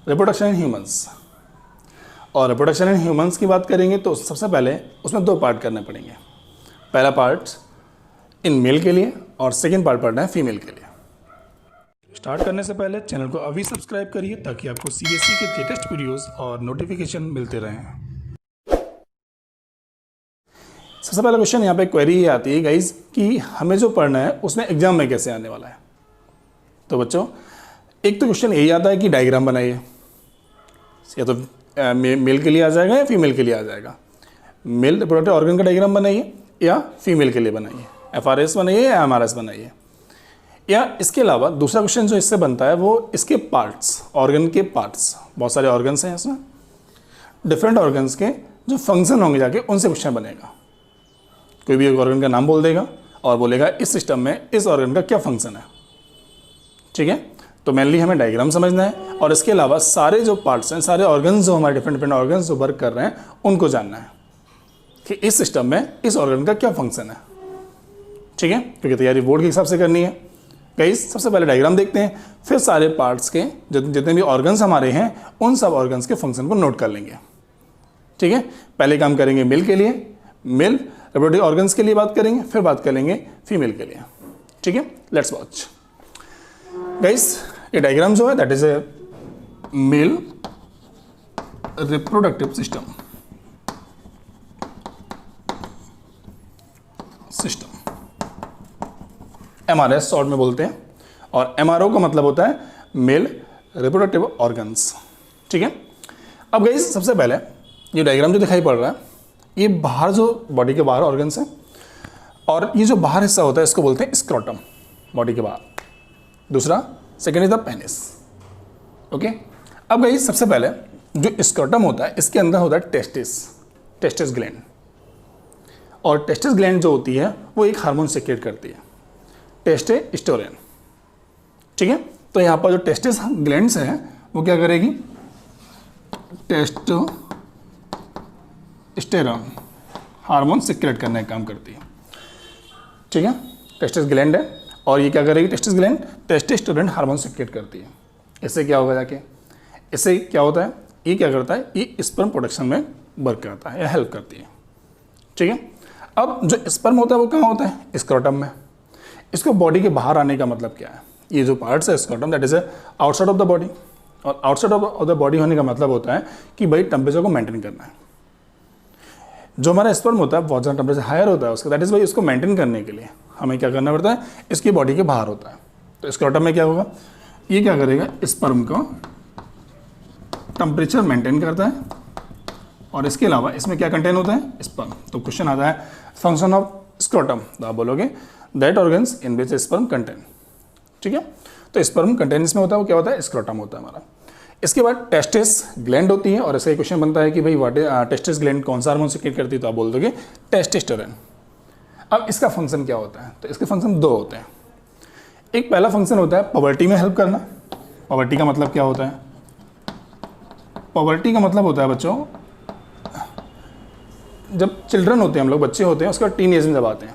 Reproduction in humans. और reproduction in humans की बात करेंगे तो सबसे पहले उसमें 2 पार्ट करने पड़ेंगे। पहला पार्ट इन मेल के लिए और सेकेंड पार्ट पढ़ना है फीमेल के लिए। स्टार्ट करने से पहले चैनल को अभी सब्सक्राइब करिए ताकि आपको सीबीएसई के लेटेस्ट वीडियोस और नोटिफिकेशन मिलते रहें। सबसे पहला क्वेश्चन यहाँ पे क्वेरी ये आती है गाइज कि हमें जो पढ़ना है उसमें एग्जाम में कैसे आने वाला है। तो बच्चों एक तो क्वेश्चन यही आता है कि डायग्राम बनाइए, या तो मेल के लिए आ जाएगा या फीमेल के लिए आ जाएगा। मेल रिप्रोडक्टिव ऑर्गन का डायग्राम बनाइए या फीमेल के लिए बनाइए, एफआरएस बनाइए या एमआरएस बनाइए। या इसके अलावा दूसरा क्वेश्चन जो इससे बनता है वो इसके पार्ट्स, ऑर्गन के पार्ट्स, बहुत सारे ऑर्गन्स हैं इसमें, डिफरेंट ऑर्गन्स के जो फंक्शन होंगे जाके उनसे क्वेश्चन बनेगा। कोई भी एक ऑर्गन का नाम बोल देगा और बोलेगा इस सिस्टम में इस ऑर्गन का क्या फंक्शन है। ठीक है, तो मेनली हमें डायग्राम समझना है और इसके अलावा सारे जो पार्ट्स हैं, सारे ऑर्गन्स जो हमारे डिफरेंट ऑर्गन्स जो वर्क कर रहे हैं उनको जानना है कि इस सिस्टम में इस ऑर्गन का क्या फंक्शन है। ठीक है, क्योंकि तैयारी बोर्ड के हिसाब से करनी है। गाइस सबसे पहले डायग्राम देखते हैं, फिर सारे पार्ट्स के जितने भी ऑर्गन्स हमारे हैं उन सब ऑर्गन्स के फंक्शन को नोट कर लेंगे। ठीक है, पहले काम करेंगे मेल के लिए, मेल रिप्रोडक्टिव ऑर्गन्स के लिए बात करेंगे, फिर बात करेंगे फीमेल के लिए। ठीक है, लेट्स वॉच। गाइस ये डायग्राम जो है that is a male reproductive system. MRS short में बोलते हैं, और एमआरओ का मतलब होता है मेल रिप्रोडक्टिव ऑर्गन्स। ठीक है, अब गाइस सबसे पहले ये डायग्राम जो दिखाई पड़ रहा है ये बाहर जो बॉडी के बाहर ऑर्गन्स हैं, और ये जो बाहर हिस्सा होता है इसको बोलते हैं स्क्रोटम, बॉडी के बाहर। दूसरा second is the penis. Okay, अब गाइस सबसे पहले जो स्क्रोटम होता है इसके अंदर होता है टेस्टिस ग्लैंड, और टेस्टिस ग्लैंड जो होती है वो एक हार्मोन सेक्रेट करती है, टेस्टोस्टेरोन। ठीक है, तो यहाँ पर जो टेस्टिस ग्लैंड्स हैं वो क्या करेगी, टेस्टोस्टेरोन हार्मोन सेक्रेट करने का काम करती है। ठीक है, टेस्टिस ग्लैंड है और ये क्या करेगी, testis gland testosterone hormone secret करती है। इससे क्या होगा जाके, इससे क्या होता है, ये क्या करता है, ये स्पर्म प्रोडक्शन में वर्क करता है या हेल्प करती है। ठीक है, अब जो स्पर्म होता है वो कहाँ होता है, स्क्रोटम में। इसको बॉडी के बाहर आने का मतलब क्या है, ये जो पार्ट्स है scrotum that is outside of the body, और आउटसाइड ऑफ द बॉडी होने का मतलब होता है कि भाई टेम्परेचर को मेंटेन करना है। जो हमारा स्पर्म होता है बहुत ज़्यादा टेम्परेचर हायर होता है उसका, दैट इज भाई उसको मेंटेन करने के लिए हमें क्या करना पड़ता है, इसकी बॉडी के बाहर होता है। तो स्क्रोटम में क्या होगा, ये क्या करेगा, स्पर्म को टेम्परेचर मेंटेन करता है, और इसके अलावा इसमें क्या कंटेन होता है, स्पर्म। तो क्वेश्चन आता है फंक्शन ऑफ स्क्रोटम, तो आप बोलोगे that organs in which sperm contain. ठीक है, तो स्पर्म कंटेन इसमें होता है वो क्या होता है, स्क्रोटम होता है हमारा। इसके बाद टेस्टिस ग्लैंड होती है, और इसका क्वेश्चन बनता है कि भाई व्हाट टेस्टिस ग्लैंड कौन सा हार्मोन सेक्रेट करती है, तो आप बोल दोगे टेस्टोस्टेरोन। अब इसका फंक्शन क्या होता है, तो इसके फंक्शन 2 होते हैं। एक पहला फंक्शन होता है पॉवर्टी में हेल्प करना। पॉवर्टी का मतलब क्या होता है, पॉवर्टी का मतलब होता है बच्चों जब चिल्ड्रन होते हैं हम लोग, बच्चे होते हैं, उसके बाद टीन एज में जब आते हैं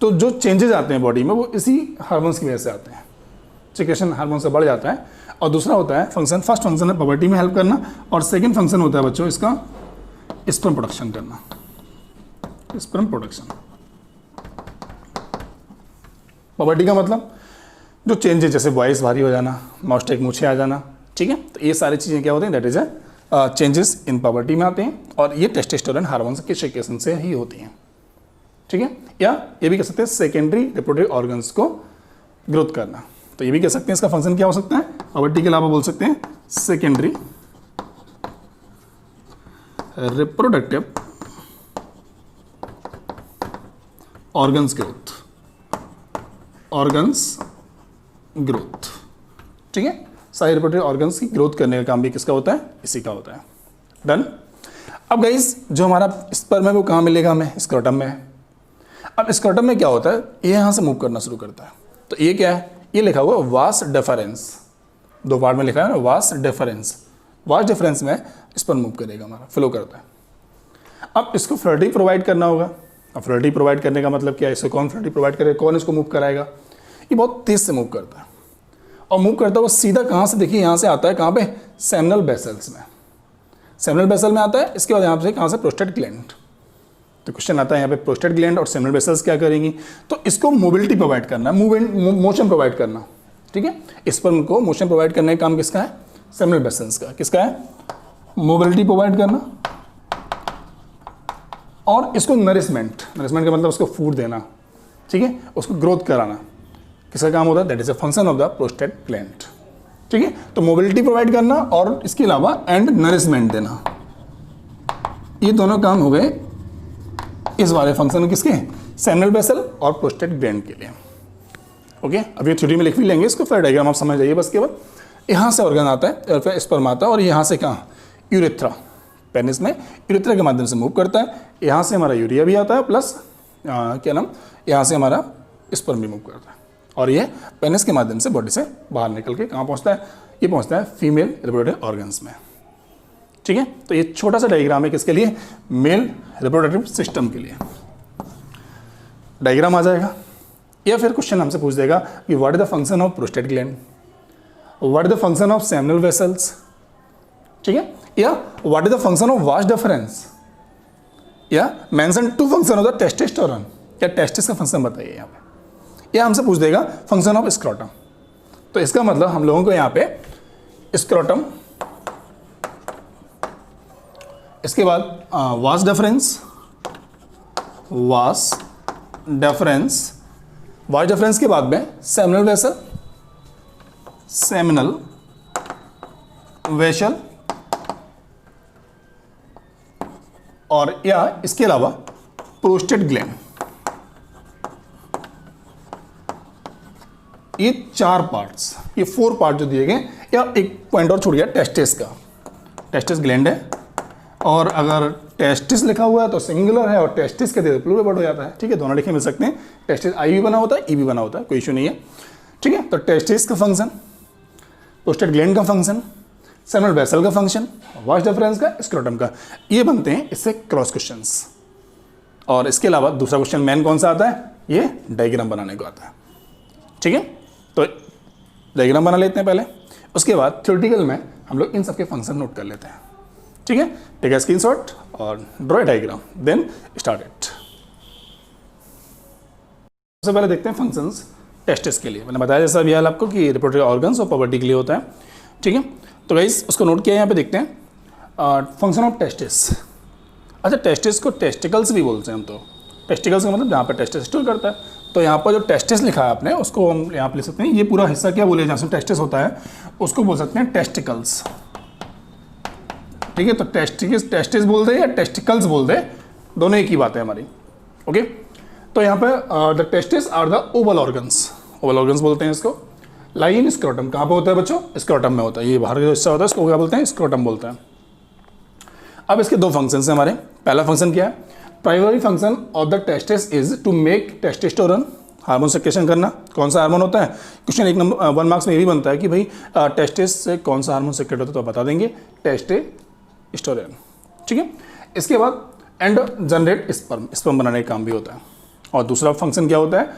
तो जो चेंजेस आते हैं बॉडी में वो इसी हार्मोन्स की वजह से आते हैं, सिक्रेशन हार्मोन से बढ़ जाता है। और दूसरा होता है फंक्शन, फर्स्ट फंक्शन है पॉवर्टी में हेल्प करना, और सेकंड फंक्शन होता है बच्चों इसका स्पर्म प्रोडक्शन करना, स्पर्म प्रोडक्शन। पॉवर्टी का मतलब जो चेंजेस, जैसे वॉइस भारी हो जाना, माउस्टेक मूछे आ जाना। ठीक है, तो ये सारी चीज़ें क्या होती हैं, that is changes in poverty में आते हैं, और ये टेस्टोस्टेरोन हार्मोन के सिक्रेशन से ही होती हैं। ठीक है, या ये भी कह सकते हैं सेकेंडरी रिप्रोडक्टिव ऑर्गन्स को ग्रोथ करना। तो ये भी कह सकते हैं इसका फंक्शन क्या हो सकता है, पॉवर्टी के अलावा बोल सकते हैं secondary reproductive organs growth, organs growth. ठीक है, सारे रिप्रोडक्टिव ऑर्गन्स की ग्रोथ करने का काम भी किसका होता है, इसी का होता है। डन। अब गाइस जो हमारा स्पर्म है वो कहाँ मिलेगा हमें, स्क्रोटम में है। अब स्क्रोटम में क्या होता है, ये यहाँ से मूव करना शुरू करता है। तो ये क्या है, ये लिखा हुआ है वास डिफरेंस, 2 पार्ट में लिखा है ना, वास डिफरेंस। वास डिफरेंस में स्पर्म मूव करेगा, हमारा फ्लो करता है। अब इसको फ्लूइडिटी प्रोवाइड करना होगा। अब फ्लूइडिटी प्रोवाइड करने का मतलब क्या है, इसको कौन फ्लूइडिटी प्रोवाइड करेगा, कौन इसको मूव कराएगा, ये बहुत तेज़ से मूव करता है। और मूव करता हुआ सीधा कहाँ से, देखिए यहाँ से आता है कहाँ पे, सेमिनल वेसल्स में, सेमिनल वेसल में आता है। इसके बाद यहाँ से कहाँ से, प्रोस्टेट ग्लैंड। तो क्वेश्चन आता है यहाँ पे प्रोस्टेट ग्लैंड और सेमिनल वेसल्स क्या करेंगी, तो इसको मोबिलिटी प्रोवाइड करना, मूवमेंट मोशन प्रोवाइड करना, ठीक है। स्पर्म को मोशन प्रोवाइड करने का काम किसका है, सेमिनल वेसल्स का। किसका है, मोबिलिटी प्रोवाइड करना, और इसको नरिशमेंट, नरिशमेंट का मतलब उसको फूड देना, ठीक है, उसको ग्रोथ कराना, किसका काम होता है, that is a function of the prostate gland, ठीक है। तो मोबिलिटी प्रोवाइड करना और इसके अलावा एंड नरिशमेंट देना, ये दोनों काम हो गए इस वाले फंक्शन किसके, सेमिनल वेसल और प्रोस्टेट ग्लैंड के लिए। ओके, अभी थ्योरी में लिख भी लेंगे इसको, फिर डायग्राम आप समझ जाइए बस केवल। यहाँ से ऑर्गन आता है और फिर स्पर्म आता है, और यहाँ से कहाँ, यूरेथ्रा, पेनिस में यूरेथ्रा के माध्यम से मूव करता है। यहाँ से हमारा यूरिया भी आता है, प्लस क्या नाम, यहाँ से हमारा स्पर्म भी मूव करता है, और ये पेनिस के माध्यम से बॉडी से बाहर निकल के कहाँ पहुँचता है, ये पहुँचता है फीमेल रिप्रोडक्टिव ऑर्गन्स में, ठीक है। तो ये छोटा सा डायग्राम है किसके लिए, मेल रिप्रोडक्टिव सिस्टम के लिए डायग्राम आ जाएगा। या फिर क्वेश्चन हमसे पूछ देगा कि what is the function of prostate gland, what is the function of seminal vessels, ठीक है, या what is the function of vas deferens, या mention two function of the testosterone, क्या टेस्टिस का फंक्शन बताइए यहाँ पे। या हमसे पूछ देगा फंक्शन ऑफ स्क्रोटम, तो इसका मतलब हम लोगों को यहाँ पे स्क्रोटम, इसके बाद vas deferens, vas deferens, vas deferens के बाद में सेमिनल वेसल, सेमिनल वेसल, और या इसके अलावा प्रोस्टेट ग्लैंड। ये 4 पार्ट्स, ये 4 पार्ट जो दिए गए, या एक पॉइंट और छूट गया टेस्टिस का, टेस्टिस ग्लैंड है, और अगर टेस्टिस लिखा हुआ है तो सिंगुलर है, और टेस्टिस के दे प्लूरल वर्ड हो जाता है, ठीक है, दोनों लिखे मिल सकते हैं। टेस्टिस आई भी बना होता है, ई भी बना होता है, कोई इशू नहीं है, ठीक है। तो टेस्टिस का फंक्शन, प्रोस्टेट ग्लैंड का फंक्शन, सेमिनल वेसल का फंक्शन, वास डिफरेंस का, स्क्रोटम का, ये बनते हैं इससे क्रॉस क्वेश्चंस। और इसके अलावा दूसरा क्वेश्चन मेन कौन सा आता है, ये डायग्राम बनाने को आता है, ठीक है। तो डायग्राम बना लेते हैं पहले, उसके बाद थ्योरेटिकल में हम लोग इन सबके फंक्शन नोट कर लेते हैं, ठीक है। टेक अ स्क्रीनशॉट और draw diagram, then start it. सबसे पहले देखते हैं फंक्शंस टेस्टिस के लिए। मैंने बताया जैसा अभी हाल आपको कि रिप्रोडक्टिव ऑर्गन्स और प्रॉपर्टी के लिए होता है, ठीक है। तो गाइस उसको नोट किया, यहाँ पे देखते हैं फंक्शन ऑफ टेस्टिस। अच्छा, टेस्टिस को टेस्टिकल्स भी बोलते हैं हम, तो टेस्टिकल्स का मतलब जहाँ पर टेस्टिस स्टोर करता है। तो यहाँ पर जो टेस्टिस लिखा है आपने, उसको हम यहाँ पे लिख सकते हैं, ये पूरा हिस्सा क्या बोले, जहाँ से टेस्टिस होता है उसको बोल सकते हैं टेस्टिकल्स, ठीक है। तो टेस्टिस बोल दे या टेस्टिकल्स बोल दे, दोनों एक ही बात है हमारी, ओके। तो यहाँ पे the testis are the oval organs, oval organs बोलते हैं इसको। लाई इन स्क्रोटम, कहाँ पे होता है बच्चों, स्क्रोटम में होता है, ये बाहर का जो हिस्सा होता है इसको क्या बोलते हैं, स्क्रोटम बोलते हैं। अब इसके 2 फंक्शन है हमारे। पहला फंक्शन क्या है, primary function of the testis is to make testosterone, hormone secretion करना। कौन सा हार्मोन होता है, क्वेश्चन 1 मार्क्स में ये भी बनता है कि भाई टेस्टिस से कौन सा हार्मोन सेक्रेट होता है, तो बता देंगे टेस्टोस्टेरोन, ठीक है। इसके बाद एंड जनरेट स्पर्म, स्पर्म बनाने का काम भी होता है। और दूसरा फंक्शन क्या होता है,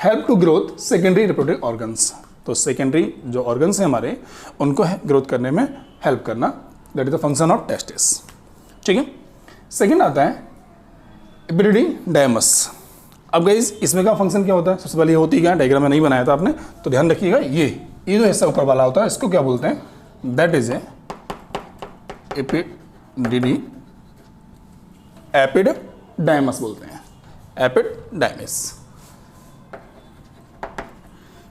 help to growth secondary reproductive organs, तो सेकेंडरी जो ऑर्गन्स हैं हमारे उनको ग्रोथ करने में हेल्प करना, that is the function of testis, ठीक है। सेकेंड आता है एपिडिडाइमस। अब गाइस इसमें का फंक्शन क्या होता है, सबसे पहले ये होती क्या, डायग्राम में नहीं बनाया था आपने, तो ध्यान रखिएगा, ये जो हिस्सा ऊपर वाला होता है इसको क्या बोलते हैं, दैट इज ए एपिडिडाइमस बोलते हैं, एपिडिडाइमस,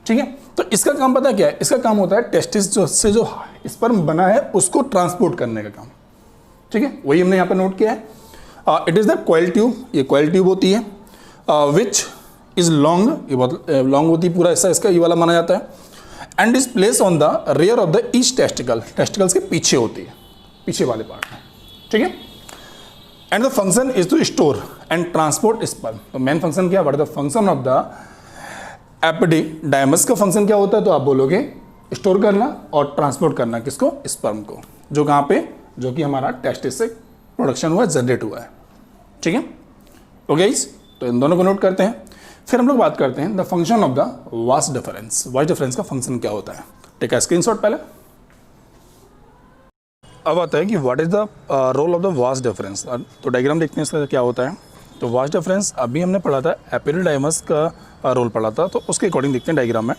ठीक है। तो इसका काम पता क्या है, इसका काम होता है टेस्टिस जो से जो स्पर्म बना है उसको ट्रांसपोर्ट करने का काम, ठीक है। वही हमने यहाँ पर नोट किया है। It is the coil tube, ये कॉइल ट्यूब होती है, विच इज लॉन्ग, ये बहुत लॉन्ग होती है, पूरा हिस्सा इसका ये वाला माना जाता है, and is place on the rear of the each testicle, testicles के पीछे होती है, पीछे वाले पार्ट में, ठीक है। And the function is to store and transport sperm. तो मेन फंक्शन क्या, what is the function of the epididymis का फंक्शन क्या होता है, तो आप बोलोगे स्टोर करना और ट्रांसपोर्ट करना, किसको, स्पर्म को, जो कहाँ पे, जो कि हमारा टेस्टिस से प्रोडक्शन हुआ है, जनरेट हुआ है, ठीक है। ओके गाइस, तो इन दोनों को नोट करते हैं। फिर हम लोग बात करते हैं the function of the vast difference. Vast difference का फंक्शन क्या होता है? टेक अ स्क्रीनशॉट पहले। अब आता है कि what is the role of the vast difference. तो डायग्राम देखते हैं इसका क्या होता है। तो वास्ट डिफरेंस अभी हमने पढ़ा था, एपिरिडाइमस का रोल पढ़ा था, तो उसके अकॉर्डिंग देखते हैं डायग्राम में।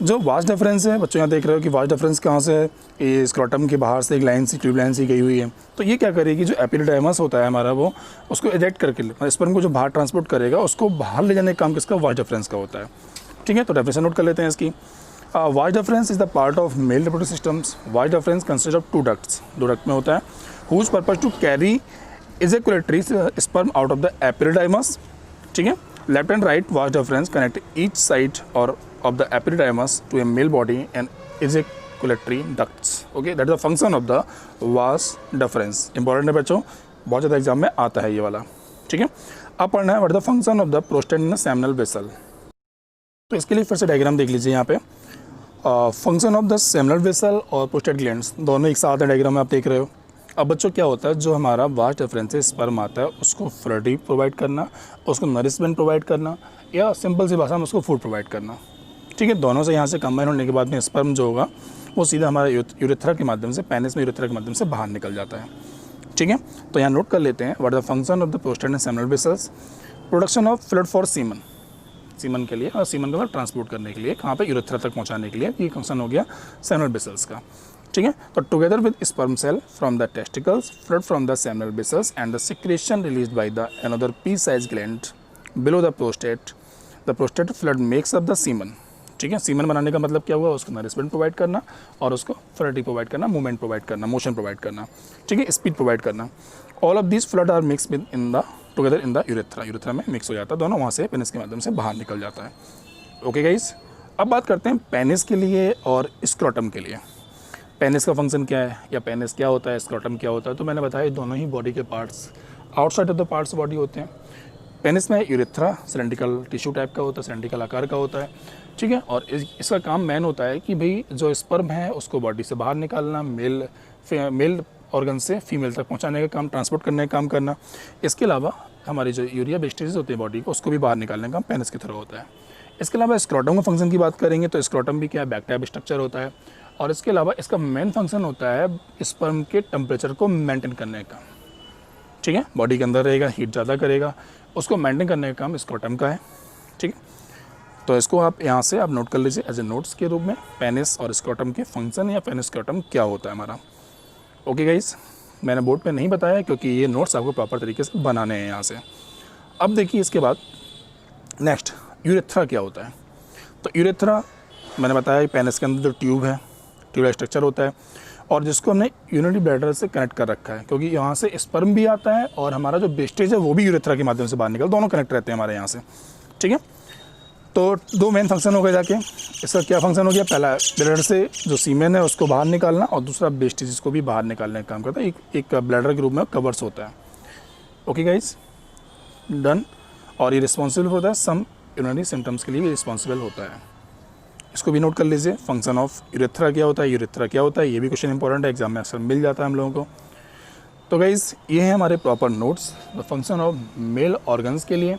जो वास्ट डिफरेंस है, बच्चों यहाँ देख रहे हो कि वास्ट डिफरेंस कहाँ से है, ये स्क्रोटम के बाहर से एक लाइन सी, ट्यूब लाइन सी गई हुई है। तो ये क्या करेगी, जो एपिरिडाइमस होता है हमारा, वो उसको इजेक्ट करके स्पर्म को जो बाहर ट्रांसपोर्ट करेगा, उसको बाहर ले जाने का काम किसका? वास्ट डिफरेंस का होता है। ठीक है, तो डेफिनेशन नोट कर लेते हैं इसकी। Vas deferens is the part of male reproductive systems. Vas deferens consist of two ducts, दो डक्ट में होता है, whose purpose to carry ejaculatory sperm out of the epididymis। ठीक है, left and right vas deferens connect each side और of the epididymis to a male body and ejaculatory ducts। Okay, that is the function of the vast deferens. Important है बच्चों, बहुत ज़्यादा exam में आता है ये वाला। ठीक है, अब पढ़ना है what is the function of the prostate in seminal vessel. तो इसके लिए फिर से डायग्राम देख लीजिए यहाँ पे। Function of the seminal vessel और प्रोस्टेट ग्लैंड्स दोनों एक साथ है डायग्राम में, आप देख रहे हो। अब बच्चों क्या होता है, जो हमारा वास्ट डिफरेंस से स्पर्म आता है उसको फर्टिलिटी प्रोवाइड करना, उसको नरिशमेंट प्रोवाइड करना, या सिंपल सी भाषा में उसको फूड प्रोवाइड करना। ठीक है, दोनों से यहाँ से कंबाइन होने के बाद में स्पर्म जो होगा वो सीधा हमारा यूरेथ्रा के माध्यम से, पेनिस में यूरेथ्रा के माध्यम से बाहर निकल जाता है। ठीक है, तो यहाँ नोट कर लेते हैं what the function of the prostate and seminal vessels. Production of fluid for semen, semen के लिए, और सीमन को ट्रांसपोर्ट करने के लिए, कहाँ पे? यूरेथ्रा तक पहुँचाने के लिए। ये फंक्शन हो गया सेमिनल वेसल्स का। ठीक है, तो together with sperm cell from the testicles, fluid from the seminal vessels and the secretion released by the another pea size gland below the prostate fluid makes up the semen. ठीक है, semen बनाने का मतलब क्या हुआ? उसको nourishment provide करना और उसको फर्टिलिटी प्रोवाइड करना, मूवमेंट प्रोवाइड करना, मोशन प्रोवाइड करना। ठीक है, स्पीड प्रोवाइड करना। All of this fluid are mix with in the together in the urethra. Urethra में मिक्स हो जाता है, दोनों वहाँ से पेनिस के माध्यम से बाहर निकल जाता है। ओके गाइस, अब बात करते हैं पेनिस के लिए और स्क्रोटम के लिए। पेनिस का फंक्शन क्या है, या पेनिस क्या होता है, स्क्रोटम क्या होता है? तो मैंने बताया दोनों ही बॉडी के parts outside of the parts body होते हैं। पेनिस में यूरेथ्रा सिलेंड्रिकल टिश्यू टाइप का होता है, सिलेंड्रिकल आकार का होता है। ठीक है, और इसका काम मेन होता है कि भाई जो स्पर्म है उसको बॉडी से बाहर निकालना, मेल ऑर्गन से फीमेल तक पहुंचाने का काम, ट्रांसपोर्ट करने का काम करना। इसके अलावा हमारी जो यूरिया वेस्टेजेस होते हैं बॉडी को, उसको भी बाहर निकालने का काम पेनिस के थ्रू होता है। इसके अलावा स्क्रोटम का फंक्शन की बात करेंगे तो स्क्रोटम भी क्या है? बैक टाइप स्ट्रक्चर होता है, और इसके अलावा इसका मेन फंक्शन होता है स्पर्म के टेम्परेचर को मेंटेन करने का। ठीक है, बॉडी के अंदर रहेगा, हीट ज़्यादा करेगा, उसको मेंटेन करने का काम स्क्रोटम का है। ठीक है, तो इसको आप यहाँ से आप नोट कर लीजिए एज ए नोट्स के रूप में, पेनिस और स्क्रोटम के फंक्शन या पेनिस स्क्रोटम क्या होता है हमारा। ओके गाइस, मैंने बोर्ड पे नहीं बताया क्योंकि ये नोट्स आपको प्रॉपर तरीके से बनाने हैं यहाँ से। अब देखिए इसके बाद नेक्स्ट यूरेथ्रा क्या होता है। तो यूरेथ्रा मैंने बताया पेनिस के अंदर जो ट्यूब है, ट्यूबुलर स्ट्रक्चर होता है, और जिसको हमने यूरिनरी ब्लैडर से कनेक्ट कर रखा है, क्योंकि यहाँ से स्पर्म भी आता है और हमारा जो वेस्टेज है वो भी यूरेथ्रा के माध्यम से बाहर निकल, दोनों कनेक्ट रहते हैं हमारे यहाँ से। ठीक है, तो दो मेन फंक्शन हो गए जाके। इसका क्या फंक्शन हो गया? पहला ब्लैडर से जो सीमेन है उसको बाहर निकालना, और दूसरा वेस्टेज को भी बाहर निकालने का काम करता है। एक ब्लैडर के रूप में कवर्स होता है। Okay guys, done. और ये रिस्पॉन्सिबल होता है सम यूरिनरी सिम्टम्स के लिए भी रिस्पॉन्सिबल होता है। इसको भी नोट कर लीजिए। फंक्शन ऑफ यूरेथ्रा क्या होता है, यूरेथ्रा क्या होता है, ये भी क्वेश्चन इंपॉर्टेंट है, एग्जाम में अक्सर मिल जाता है हम लोगों को। तो गाइज ये है हमारे proper notes function of male organs के लिए।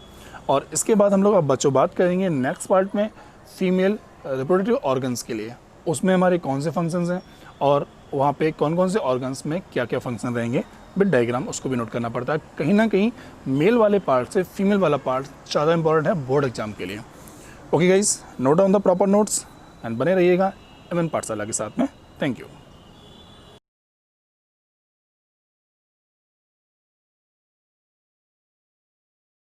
और इसके बाद हम लोग अब बच्चों बात करेंगे नेक्स्ट पार्ट में फीमेल रिप्रोडक्टिव ऑर्गन्स के लिए। उसमें हमारे कौन से फंक्शंस हैं और वहाँ पे कौन कौन से ऑर्गन्स में क्या क्या फंक्शन रहेंगे विद डायग्राम, उसको भी नोट करना पड़ता है। कहीं ना कहीं मेल वाले पार्ट से फीमेल वाला पार्ट ज़्यादा इंपॉर्टेंट है बोर्ड एग्जाम के लिए। Okay guys, note down the proper notes and बने रहिएगा एमएन पाठशाला के साथ में। Thank you.